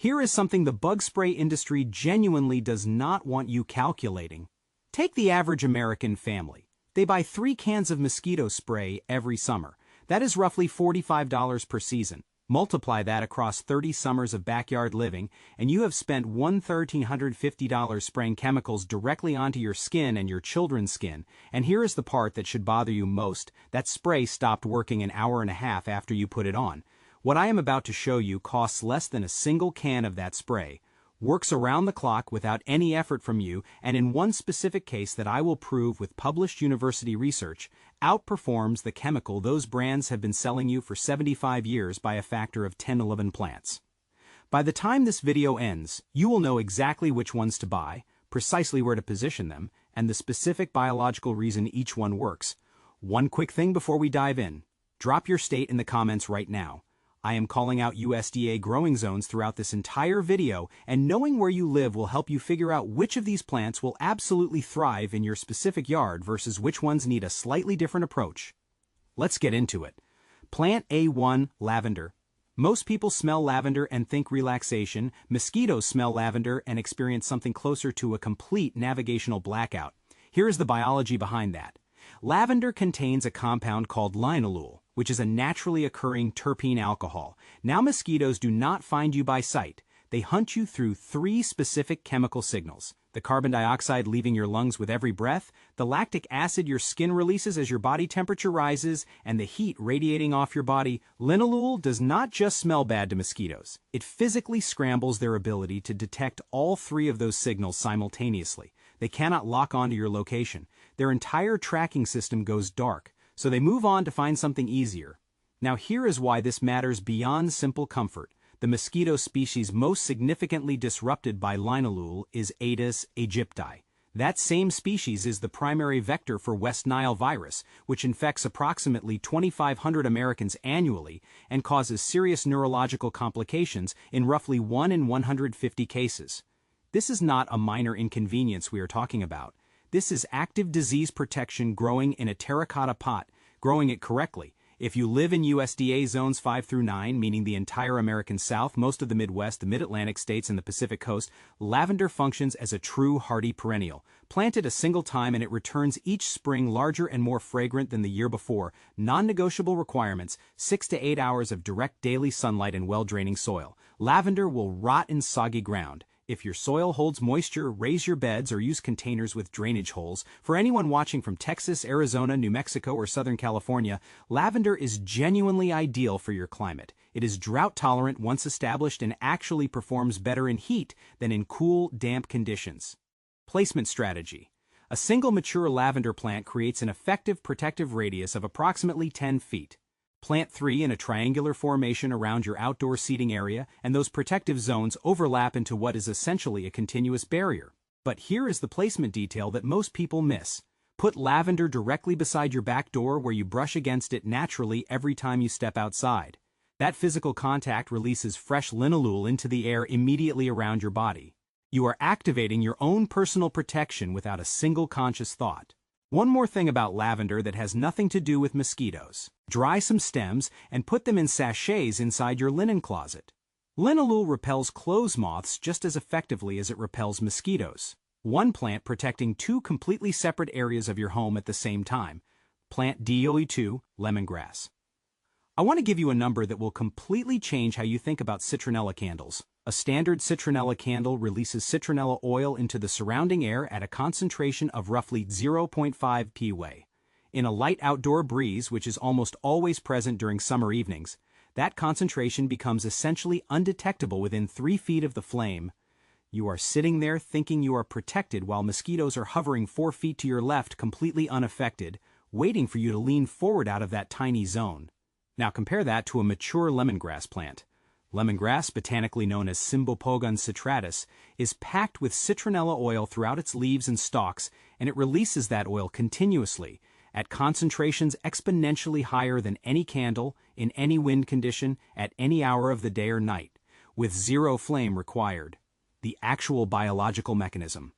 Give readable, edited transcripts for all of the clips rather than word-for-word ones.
Here is something the bug spray industry genuinely does not want you calculating. Take the average American family. They buy 3 cans of mosquito spray every summer. That is roughly $45 per season. Multiply that across 30 summers of backyard living, and you have spent $1,350 spraying chemicals directly onto your skin and your children's skin. And here is the part that should bother you most. That spray stopped working an hour and a half after you put it on. What I am about to show you costs less than a single can of that spray, works around the clock without any effort from you, and in one specific case that I will prove with published university research, outperforms the chemical those brands have been selling you for 75 years by a factor of 10-11 plants. By the time this video ends, you will know exactly which ones to buy, precisely where to position them, and the specific biological reason each one works. One quick thing before we dive in. Drop your state in the comments right now. I am calling out USDA growing zones throughout this entire video, and knowing where you live will help you figure out which of these plants will absolutely thrive in your specific yard versus which ones need a slightly different approach. Let's get into it. Plant A1, lavender. Most people smell lavender and think relaxation. Mosquitoes smell lavender and experience something closer to a complete navigational blackout. Here is the biology behind that. Lavender contains a compound called linalool, which is a naturally occurring terpene alcohol. Now mosquitoes do not find you by sight. They hunt you through 3 specific chemical signals: the carbon dioxide leaving your lungs with every breath, the lactic acid your skin releases as your body temperature rises, and the heat radiating off your body. Linalool does not just smell bad to mosquitoes. It physically scrambles their ability to detect all 3 of those signals simultaneously. They cannot lock onto your location. Their entire tracking system goes dark, so they move on to find something easier. Now here is why this matters beyond simple comfort. The mosquito species most significantly disrupted by linalool is Aedes aegypti. That same species is the primary vector for West Nile virus, which infects approximately 2,500 Americans annually and causes serious neurological complications in roughly 1 in 150 cases. This is not a minor inconvenience we are talking about. This is active disease protection growing in a terracotta pot, growing it correctly. If you live in USDA zones 5 through 9, meaning the entire American South, most of the Midwest, the Mid-Atlantic states, and the Pacific Coast, lavender functions as a true hardy perennial. Plant it a single time and it returns each spring larger and more fragrant than the year before. Non-negotiable requirements: 6 to 8 hours of direct daily sunlight and well-draining soil. Lavender will rot in soggy ground. If your soil holds moisture, raise your beds or use containers with drainage holes. For anyone watching from Texas, Arizona, New Mexico, or Southern California, lavender is genuinely ideal for your climate. It is drought-tolerant once established and actually performs better in heat than in cool, damp conditions. Placement strategy. A single mature lavender plant creates an effective protective radius of approximately 10 feet. Plant 3 in a triangular formation around your outdoor seating area, and those protective zones overlap into what is essentially a continuous barrier. But here is the placement detail that most people miss. Put lavender directly beside your back door where you brush against it naturally every time you step outside. That physical contact releases fresh linalool into the air immediately around your body. You are activating your own personal protection without a single conscious thought. One more thing about lavender that has nothing to do with mosquitoes. Dry some stems and put them in sachets inside your linen closet. Linalool repels clothes moths just as effectively as it repels mosquitoes. One plant protecting 2 completely separate areas of your home at the same time. Plant DOE2, lemongrass. I want to give you a number that will completely change how you think about citronella candles. A standard citronella candle releases citronella oil into the surrounding air at a concentration of roughly 0.5 pWe. In a light outdoor breeze, which is almost always present during summer evenings, that concentration becomes essentially undetectable within 3 feet of the flame. You are sitting there thinking you are protected while mosquitoes are hovering 4 feet to your left completely unaffected, waiting for you to lean forward out of that tiny zone. Now compare that to a mature lemongrass plant. Lemongrass, botanically known as Cymbopogon citratus, is packed with citronella oil throughout its leaves and stalks, and it releases that oil continuously, at concentrations exponentially higher than any candle, in any wind condition, at any hour of the day or night, with 0 flame required. The actual biological mechanism.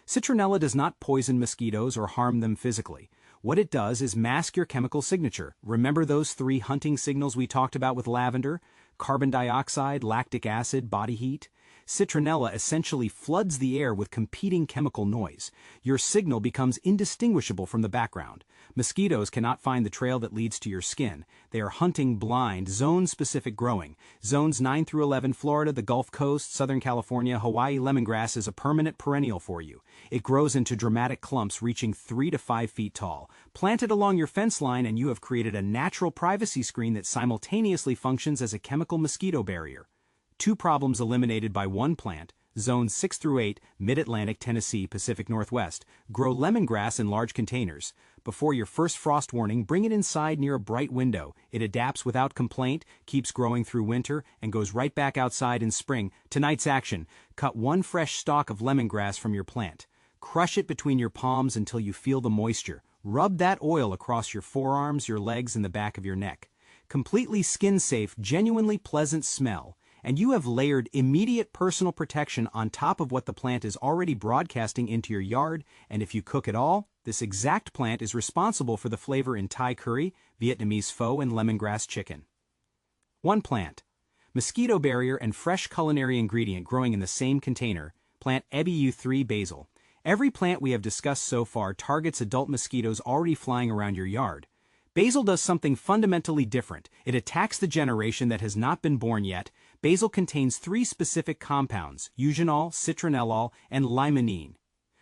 Citronella does not poison mosquitoes or harm them physically. What it does is mask your chemical signature. Remember those 3 hunting signals we talked about with lavender? carbon dioxide, lactic acid, body heat. Citronella essentially floods the air with competing chemical noise. Your signal becomes indistinguishable from the background. Mosquitoes cannot find the trail that leads to your skin. They are hunting blind, zone-specific growing. Zones 9 through 11, Florida, the Gulf Coast, Southern California, Hawaii, lemongrass is a permanent perennial for you. It grows into dramatic clumps reaching 3 to 5 feet tall. Plant it along your fence line and you have created a natural privacy screen that simultaneously functions as a chemical mosquito barrier. 2 problems eliminated by 1 plant. Zones 6 through 8, Mid-Atlantic, Tennessee, Pacific Northwest. Grow lemongrass in large containers. Before your first frost warning, bring it inside near a bright window. It adapts without complaint, keeps growing through winter, and goes right back outside in spring. Tonight's action: cut 1 fresh stalk of lemongrass from your plant. Crush it between your palms until you feel the moisture. Rub that oil across your forearms, your legs, and the back of your neck. Completely skin-safe, genuinely pleasant smell. And you have layered immediate personal protection on top of what the plant is already broadcasting into your yard, and if you cook at all, this exact plant is responsible for the flavor in Thai curry, Vietnamese pho, and lemongrass chicken. 1 plant. Mosquito barrier and fresh culinary ingredient growing in the same container. Plant EBU3 Basil. Every plant we have discussed so far targets adult mosquitoes already flying around your yard. Basil does something fundamentally different. It attacks the generation that has not been born yet. Basil contains 3 specific compounds: eugenol, citronellol, and limonene.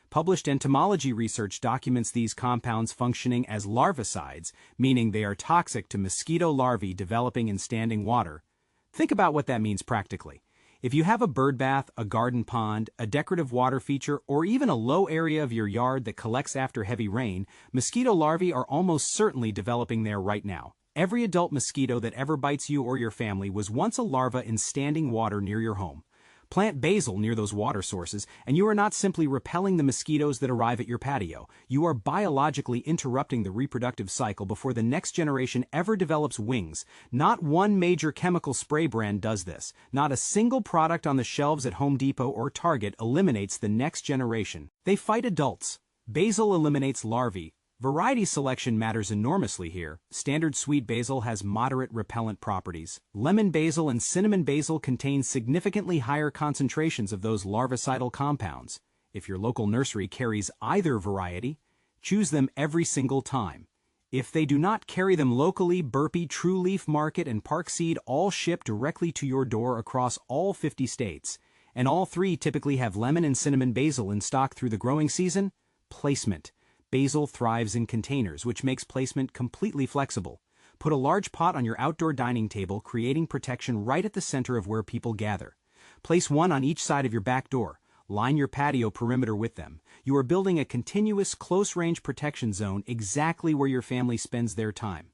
Published entomology research documents these compounds functioning as larvicides, meaning they are toxic to mosquito larvae developing in standing water. Think about what that means practically. If you have a bird bath, a garden pond, a decorative water feature, or even a low area of your yard that collects after heavy rain, mosquito larvae are almost certainly developing there right now. Every adult mosquito that ever bites you or your family was once a larva in standing water near your home. Plant basil near those water sources, and you are not simply repelling the mosquitoes that arrive at your patio. You are biologically interrupting the reproductive cycle before the next generation ever develops wings. Not one major chemical spray brand does this. Not a single product on the shelves at Home Depot or Target eliminates the next generation. They fight adults. Basil eliminates larvae. Variety selection matters enormously here. Standard sweet basil has moderate repellent properties. Lemon basil and cinnamon basil contain significantly higher concentrations of those larvicidal compounds. If your local nursery carries either variety, choose them every single time. If they do not carry them locally, Burpee, True Leaf Market, and Parkseed all ship directly to your door across all 50 states. And all 3 typically have lemon and cinnamon basil in stock through the growing season. Placement. Basil thrives in containers, which makes placement completely flexible. Put a large pot on your outdoor dining table, creating protection right at the center of where people gather. Place 1 on each side of your back door. Line your patio perimeter with them. You are building a continuous, close-range protection zone exactly where your family spends their time.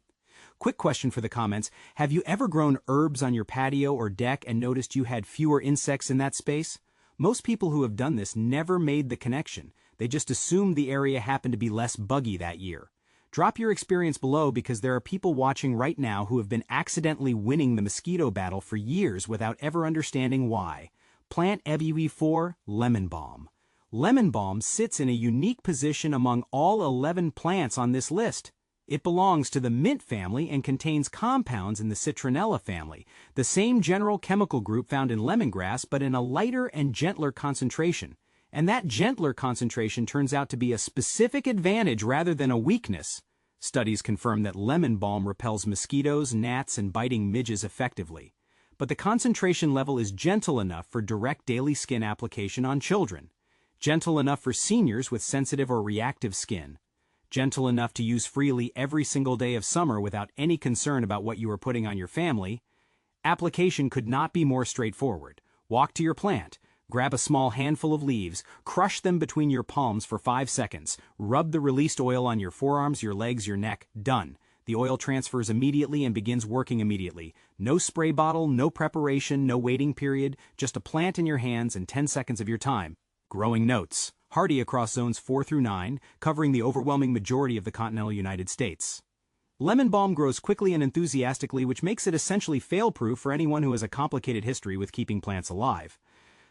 Quick question for the comments: have you ever grown herbs on your patio or deck and noticed you had fewer insects in that space? Most people who have done this never made the connection. They just assumed the area happened to be less buggy that year. Drop your experience below, because there are people watching right now who have been accidentally winning the mosquito battle for years without ever understanding why. Plant EBU4 Lemon Balm. Lemon Balm sits in a unique position among all 11 plants on this list. It belongs to the mint family and contains compounds in the citronella family, the same general chemical group found in lemongrass but in a lighter and gentler concentration. And that gentler concentration turns out to be a specific advantage rather than a weakness. Studies confirm that lemon balm repels mosquitoes, gnats, and biting midges effectively. But the concentration level is gentle enough for direct daily skin application on children. Gentle enough for seniors with sensitive or reactive skin. Gentle enough to use freely every single day of summer without any concern about what you are putting on your family. Application could not be more straightforward. Walk to your plant. Grab a small handful of leaves, crush them between your palms for 5 seconds, rub the released oil on your forearms, your legs, your neck. Done. The oil transfers immediately and begins working immediately. No spray bottle, no preparation, no waiting period, just a plant in your hands and 10 seconds of your time. Growing notes. Hardy across zones 4 through 9, covering the overwhelming majority of the continental United States. Lemon balm grows quickly and enthusiastically, which makes it essentially fail-proof for anyone who has a complicated history with keeping plants alive.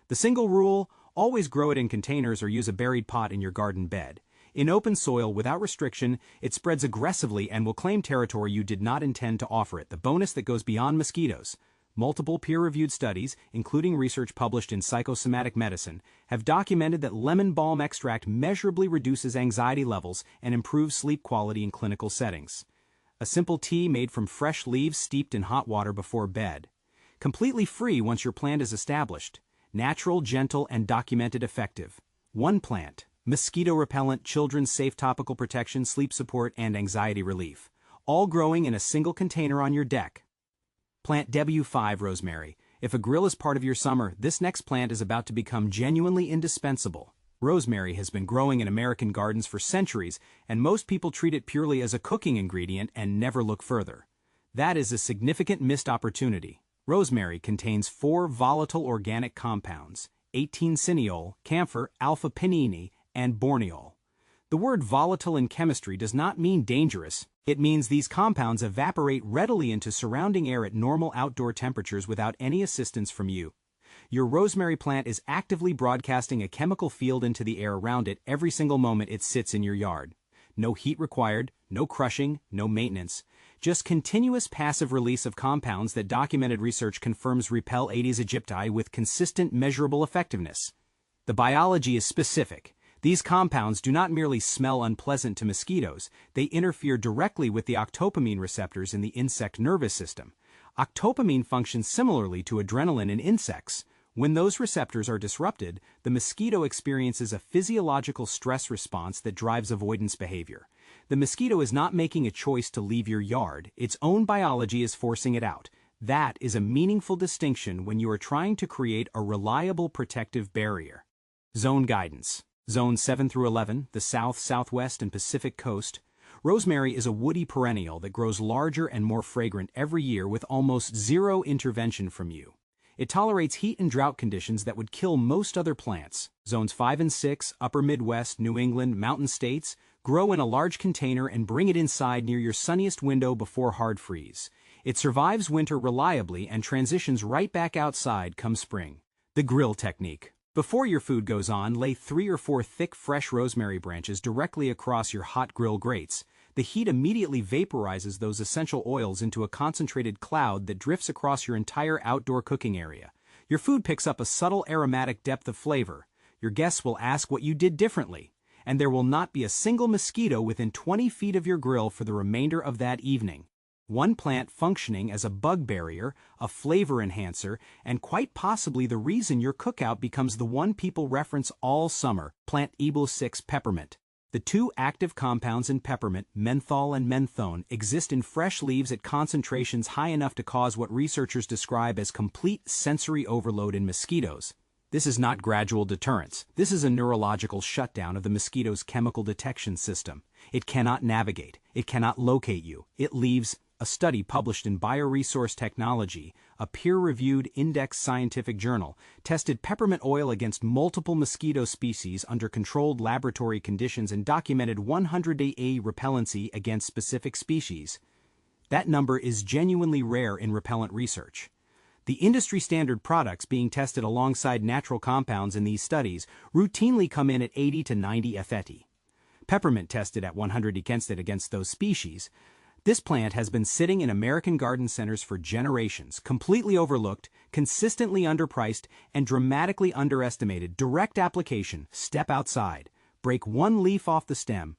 The single rule: always grow it in containers or use a buried pot in your garden bed. In open soil, without restriction, it spreads aggressively and will claim territory you did not intend to offer it, the bonus that goes beyond mosquitoes. Multiple peer-reviewed studies, including research published in Psychosomatic Medicine, have documented that lemon balm extract measurably reduces anxiety levels and improves sleep quality in clinical settings. A simple tea made from fresh leaves steeped in hot water before bed. Completely free once your plant is established. Natural, gentle, and documented effective. One plant. Mosquito-repellent, children's safe topical protection, sleep support, and anxiety relief. All growing in a single container on your deck. Plant W5 Rosemary. If a grill is part of your summer, this next plant is about to become genuinely indispensable. Rosemary has been growing in American gardens for centuries, and most people treat it purely as a cooking ingredient and never look further. That is a significant missed opportunity. Rosemary contains 4 volatile organic compounds: 18-cineol, camphor, alpha-pinene, and borneol. The word volatile in chemistry does not mean dangerous. It means these compounds evaporate readily into surrounding air at normal outdoor temperatures without any assistance from you. Your rosemary plant is actively broadcasting a chemical field into the air around it every single moment it sits in your yard. No heat required, no crushing, no maintenance. Just continuous passive release of compounds that documented research confirms repel Aedes aegypti with consistent measurable effectiveness. The biology is specific. These compounds do not merely smell unpleasant to mosquitoes, they interfere directly with the octopamine receptors in the insect nervous system. Octopamine functions similarly to adrenaline in insects. When those receptors are disrupted, the mosquito experiences a physiological stress response that drives avoidance behavior. The mosquito is not making a choice to leave your yard, its own biology is forcing it out. That is a meaningful distinction when you are trying to create a reliable protective barrier. Zone guidance. Zones 7 through 11, the South, Southwest, and Pacific Coast. Rosemary is a woody perennial that grows larger and more fragrant every year with almost zero intervention from you. It tolerates heat and drought conditions that would kill most other plants. Zones 5 and 6, Upper Midwest, New England, Mountain States, grow in a large container and bring it inside near your sunniest window before hard freeze. It survives winter reliably and transitions right back outside come spring. The grill technique. Before your food goes on, lay 3 or 4 thick, fresh rosemary branches directly across your hot grill grates. The heat immediately vaporizes those essential oils into a concentrated cloud that drifts across your entire outdoor cooking area. Your food picks up a subtle aromatic depth of flavor. Your guests will ask what you did differently, and there will not be a single mosquito within 20 feet of your grill for the remainder of that evening. One plant functioning as a bug barrier, a flavor enhancer, and quite possibly the reason your cookout becomes the one people reference all summer, plant EBO6 peppermint. The 2 active compounds in peppermint, menthol and menthone, exist in fresh leaves at concentrations high enough to cause what researchers describe as complete sensory overload in mosquitoes. This is not gradual deterrence. This is a neurological shutdown of the mosquito's chemical detection system. It cannot navigate. It cannot locate you. It leaves. A study published in Bioresource Technology, a peer-reviewed index scientific journal, tested peppermint oil against multiple mosquito species under controlled laboratory conditions and documented 100-day repellency against specific species. That number is genuinely rare in repellent research. The industry-standard products being tested alongside natural compounds in these studies routinely come in at 80 to 90 FET. Peppermint tested at 100 against those species. This plant has been sitting in American garden centers for generations, completely overlooked, consistently underpriced, and dramatically underestimated. Direct application, step outside, break 1 leaf off the stem,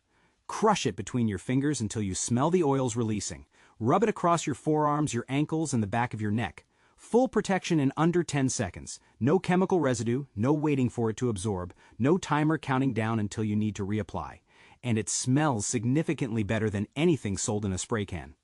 crush it between your fingers until you smell the oils releasing, rub it across your forearms, your ankles, and the back of your neck. Full protection in under 10 seconds, no chemical residue, no waiting for it to absorb, no timer counting down until you need to reapply. And it smells significantly better than anything sold in a spray can.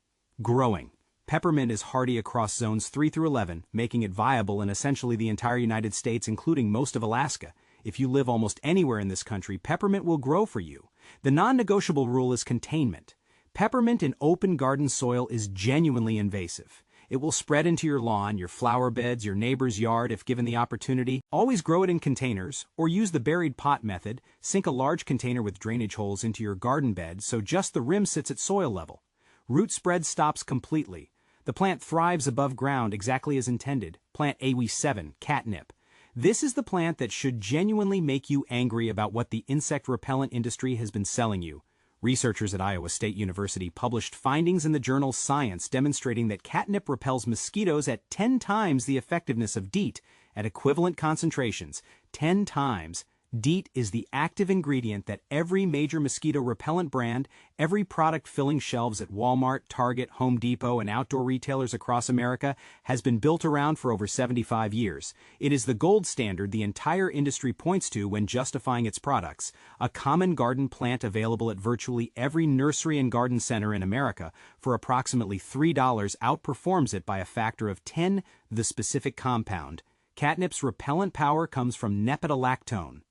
Growing. Peppermint is hardy across zones 3 through 11, making it viable in essentially the entire United States, including most of Alaska. If you live almost anywhere in this country, peppermint will grow for you. The non-negotiable rule is containment. Peppermint in open garden soil is genuinely invasive. It will spread into your lawn, your flower beds, your neighbor's yard if given the opportunity. Always grow it in containers, or use the buried pot method. Sink a large container with drainage holes into your garden bed so just the rim sits at soil level. Root spread stops completely. The plant thrives above ground exactly as intended. Plant AW7, catnip. This is the plant that should genuinely make you angry about what the insect repellent industry has been selling you. Researchers at Iowa State University published findings in the journal Science demonstrating that catnip repels mosquitoes at 10 times the effectiveness of DEET at equivalent concentrations, 10 times. DEET is the active ingredient that every major mosquito repellent brand, every product filling shelves at Walmart, Target, Home Depot, and outdoor retailers across America has been built around for over 75 years. It is the gold standard the entire industry points to when justifying its products. A common garden plant available at virtually every nursery and garden center in America for approximately $3 outperforms it by a factor of 10. The specific compound. Catnip's repellent power comes from nepentolactone.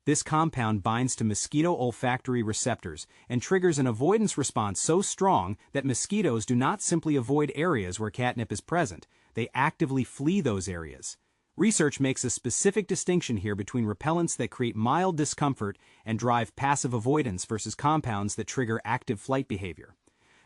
This compound binds to mosquito olfactory receptors and triggers an avoidance response so strong that mosquitoes do not simply avoid areas where catnip is present, they actively flee those areas. Research makes a specific distinction here between repellents that create mild discomfort and drive passive avoidance versus compounds that trigger active flight behavior.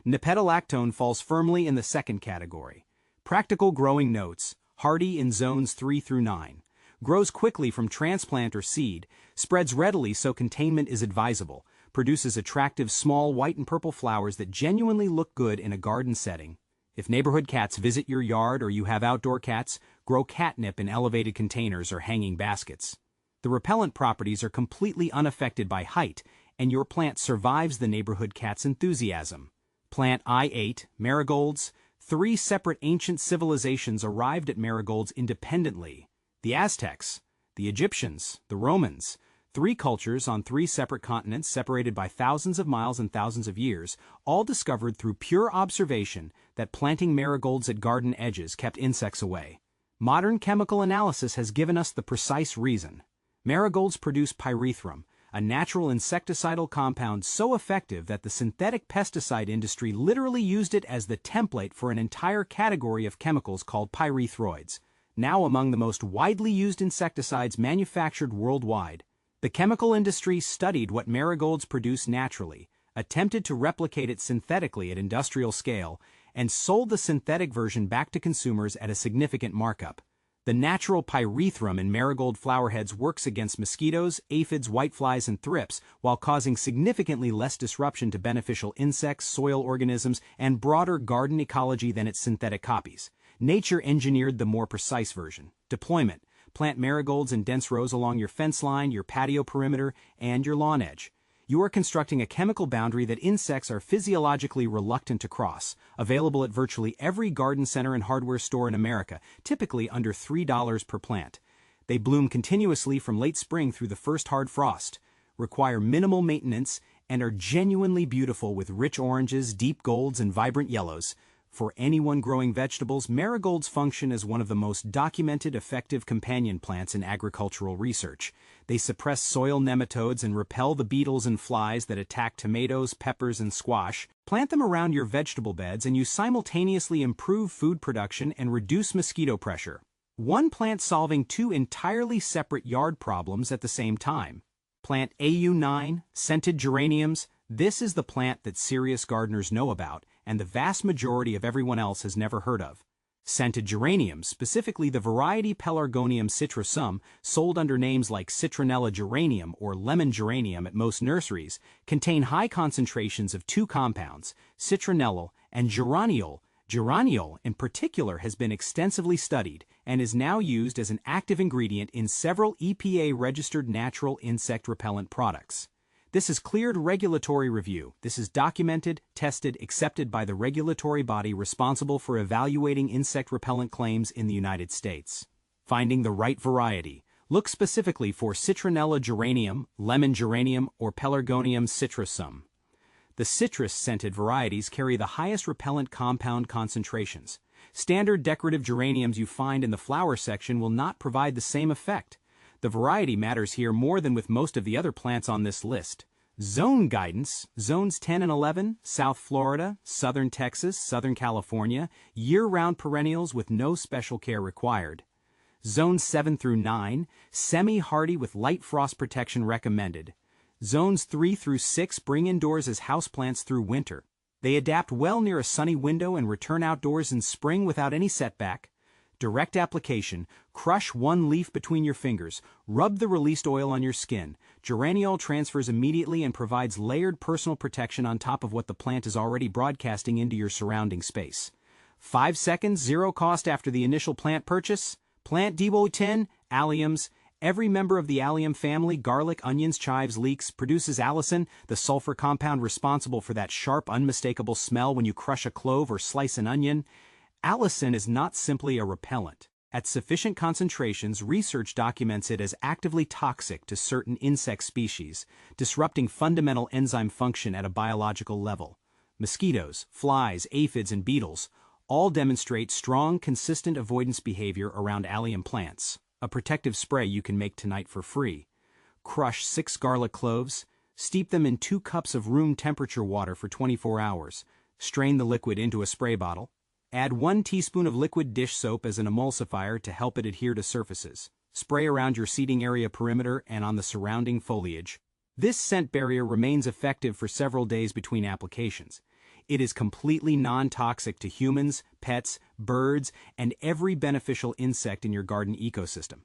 Nepentolactone falls firmly in the second category. Practical growing notes, hardy in zones 3 through 9. Grows quickly from transplant or seed, spreads readily so containment is advisable, produces attractive small white and purple flowers that genuinely look good in a garden setting. If neighborhood cats visit your yard or you have outdoor cats, grow catnip in elevated containers or hanging baskets. The repellent properties are completely unaffected by height, and your plant survives the neighborhood cat's enthusiasm. Plant I-8, marigolds. 3 separate ancient civilizations arrived at marigolds independently. The Aztecs, the Egyptians, the Romans, 3 cultures on 3 separate continents separated by thousands of miles and thousands of years, all discovered through pure observation that planting marigolds at garden edges kept insects away. Modern chemical analysis has given us the precise reason. Marigolds produce pyrethrum, a natural insecticidal compound so effective that the synthetic pesticide industry literally used it as the template for an entire category of chemicals called pyrethroids, now among the most widely used insecticides manufactured worldwide. The chemical industry studied what marigolds produce naturally, attempted to replicate it synthetically at industrial scale, and sold the synthetic version back to consumers at a significant markup. The natural pyrethrum in marigold flowerheads works against mosquitoes, aphids, whiteflies, and thrips while causing significantly less disruption to beneficial insects, soil organisms, and broader garden ecology than its synthetic copies. Nature engineered the more precise version. Deployment. Plant marigolds in dense rows along your fence line, your patio perimeter, and your lawn edge. You are constructing a chemical boundary that insects are physiologically reluctant to cross, available at virtually every garden center and hardware store in America, typically under $3 per plant. They bloom continuously from late spring through the first hard frost, require minimal maintenance, and are genuinely beautiful with rich oranges, deep golds, and vibrant yellows. For anyone growing vegetables, marigolds function as one of the most documented effective companion plants in agricultural research. They suppress soil nematodes and repel the beetles and flies that attack tomatoes, peppers, and squash. Plant them around your vegetable beds and you simultaneously improve food production and reduce mosquito pressure. One plant solving 2 entirely separate yard problems at the same time. Plant AU9, scented geraniums. This is the plant that serious gardeners know about, and the vast majority of everyone else has never heard of. Scented geraniums, specifically the variety Pelargonium citrosum, sold under names like citronella geranium or lemon geranium at most nurseries, contain high concentrations of 2 compounds, citronellal and geraniol. Geraniol, in particular, has been extensively studied and is now used as an active ingredient in several EPA-registered natural insect repellent products. This has cleared regulatory review. This is documented, tested, accepted by the regulatory body responsible for evaluating insect repellent claims in the United States. Finding the right variety. Look specifically for citronella geranium, lemon geranium, or Pelargonium citrosum. The citrus-scented varieties carry the highest repellent compound concentrations. Standard decorative geraniums you find in the flower section will not provide the same effect. The variety matters here more than with most of the other plants on this list. Zone guidance, zones 10 and 11, South Florida, Southern Texas, Southern California, year-round perennials with no special care required. Zones 7 through 9, semi-hardy with light frost protection recommended. Zones 3 through 6 bring indoors as houseplants through winter. They adapt well near a sunny window and return outdoors in spring without any setback. Direct application, Crush one leaf between your fingers, rub the released oil on your skin. Geraniol transfers immediately and provides layered personal protection on top of what the plant is already broadcasting into your surrounding space. 5 seconds, zero cost after the initial plant purchase. Plant Debo 10, alliums. Every member of the allium family, garlic, onions, chives, leeks, produces allicin, the sulfur compound responsible for that sharp, unmistakable smell when you crush a clove or slice an onion. Allicin is not simply a repellent. At sufficient concentrations, research documents it as actively toxic to certain insect species, disrupting fundamental enzyme function at a biological level. Mosquitoes, flies, aphids, and beetles all demonstrate strong, consistent avoidance behavior around allium plants. A protective spray you can make tonight for free. Crush 6 garlic cloves, steep them in 2 cups of room temperature water for 24 hours. Strain the liquid into a spray bottle. Add 1 teaspoon of liquid dish soap as an emulsifier to help it adhere to surfaces. Spray around your seating area perimeter and on the surrounding foliage. This scent barrier remains effective for several days between applications. It is completely non-toxic to humans, pets, birds, and every beneficial insect in your garden ecosystem.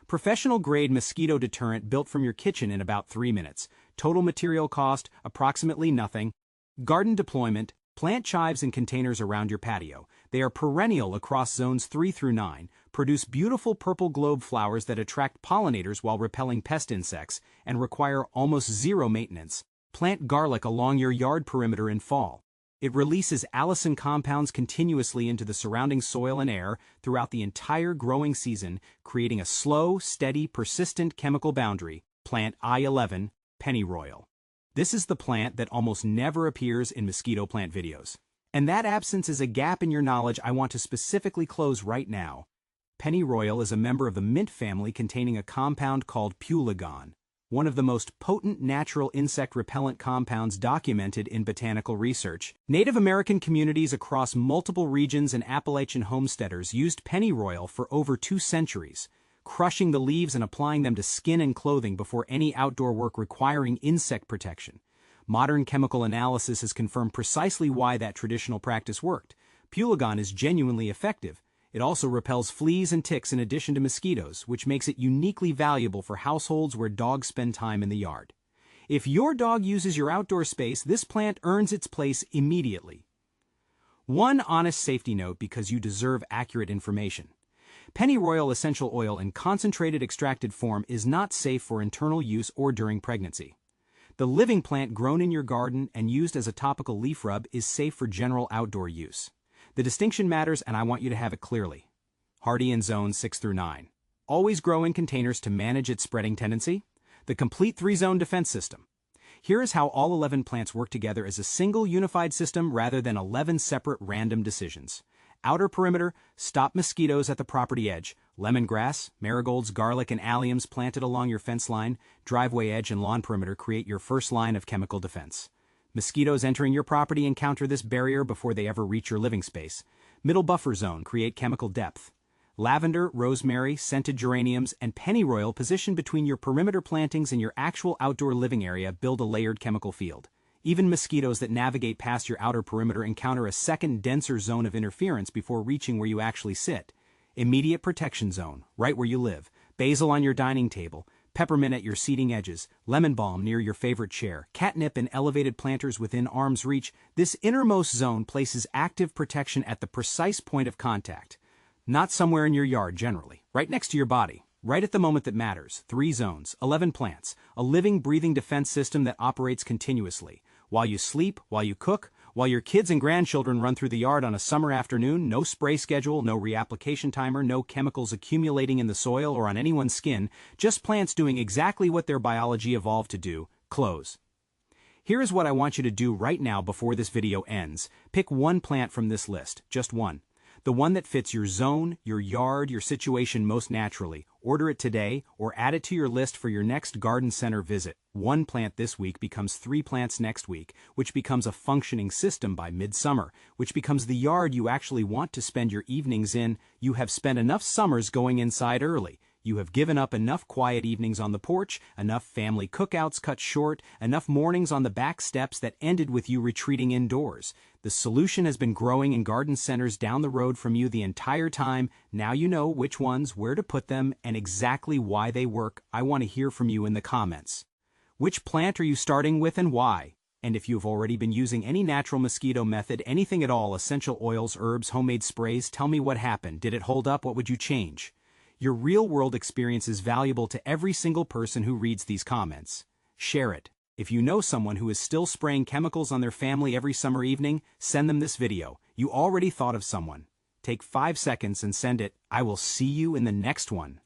Professional-grade mosquito deterrent built from your kitchen in about 3 minutes. Total material cost, approximately nothing. Garden deployment, plant chives in containers around your patio. They are perennial across zones 3 through 9, produce beautiful purple globe flowers that attract pollinators while repelling pest insects, and require almost zero maintenance. Plant garlic along your yard perimeter in fall. It releases allicin compounds continuously into the surrounding soil and air throughout the entire growing season, creating a slow, steady, persistent chemical boundary. Plant I-11, pennyroyal. This is the plant that almost never appears in mosquito plant videos. And that absence is a gap in your knowledge I want to specifically close right now. Pennyroyal is a member of the mint family containing a compound called peulagon, one of the most potent natural insect repellent compounds documented in botanical research. Native American communities across multiple regions and Appalachian homesteaders used pennyroyal for over 2 centuries, crushing the leaves and applying them to skin and clothing before any outdoor work requiring insect protection. Modern chemical analysis has confirmed precisely why that traditional practice worked. Peulagon is genuinely effective. It also repels fleas and ticks in addition to mosquitoes, which makes it uniquely valuable for households where dogs spend time in the yard. If your dog uses your outdoor space, this plant earns its place immediately. One honest safety note because you deserve accurate information. Pennyroyal essential oil in concentrated extracted form is not safe for internal use or during pregnancy. The living plant grown in your garden and used as a topical leaf rub is safe for general outdoor use. The distinction matters, and I want you to have it clearly. Hardy in zones 6 through 9. Always grow in containers to manage its spreading tendency. The complete 3-zone defense system. Here is how all 11 plants work together as a single unified system rather than 11 separate random decisions. Outer perimeter, stop mosquitoes at the property edge. Lemongrass, marigolds, garlic, and alliums planted along your fence line. Driveway edge and lawn perimeter create your first line of chemical defense. Mosquitoes entering your property encounter this barrier before they ever reach your living space. Middle buffer zone create chemical depth. Lavender, rosemary, scented geraniums, and pennyroyal positioned between your perimeter plantings and your actual outdoor living area build a layered chemical field. Even mosquitoes that navigate past your outer perimeter encounter a second, denser zone of interference before reaching where you actually sit. Immediate protection zone, right where you live. Basil on your dining table. Peppermint at your seating edges, lemon balm near your favorite chair, catnip and elevated planters within arm's reach. This innermost zone places active protection at the precise point of contact. Not somewhere in your yard generally, right next to your body, right at the moment that matters. 3 zones, 11 plants, a living, breathing defense system that operates continuously. While you sleep, while you cook, while your kids and grandchildren run through the yard on a summer afternoon, no spray schedule, no reapplication timer, no chemicals accumulating in the soil or on anyone's skin, just plants doing exactly what their biology evolved to do, close. Here is what I want you to do right now before this video ends. Pick one plant from this list, just one. The one that fits your zone, your yard, your situation most naturally. Order it today or add it to your list for your next garden center visit. 1 plant this week becomes 3 plants next week, which becomes a functioning system by midsummer, which becomes the yard you actually want to spend your evenings in. You have spent enough summers going inside early. You have given up enough quiet evenings on the porch, enough family cookouts cut short, enough mornings on the back steps that ended with you retreating indoors. The solution has been growing in garden centers down the road from you the entire time. Now you know which ones, where to put them, and exactly why they work. I want to hear from you in the comments. Which plant are you starting with and why? And if you've already been using any natural mosquito method, anything at all, essential oils, herbs, homemade sprays, tell me what happened. Did it hold up? What would you change? Your real-world experience is valuable to every single person who reads these comments. Share it. If you know someone who is still spraying chemicals on their family every summer evening, send them this video. You already thought of someone. Take 5 seconds and send it. I will see you in the next one.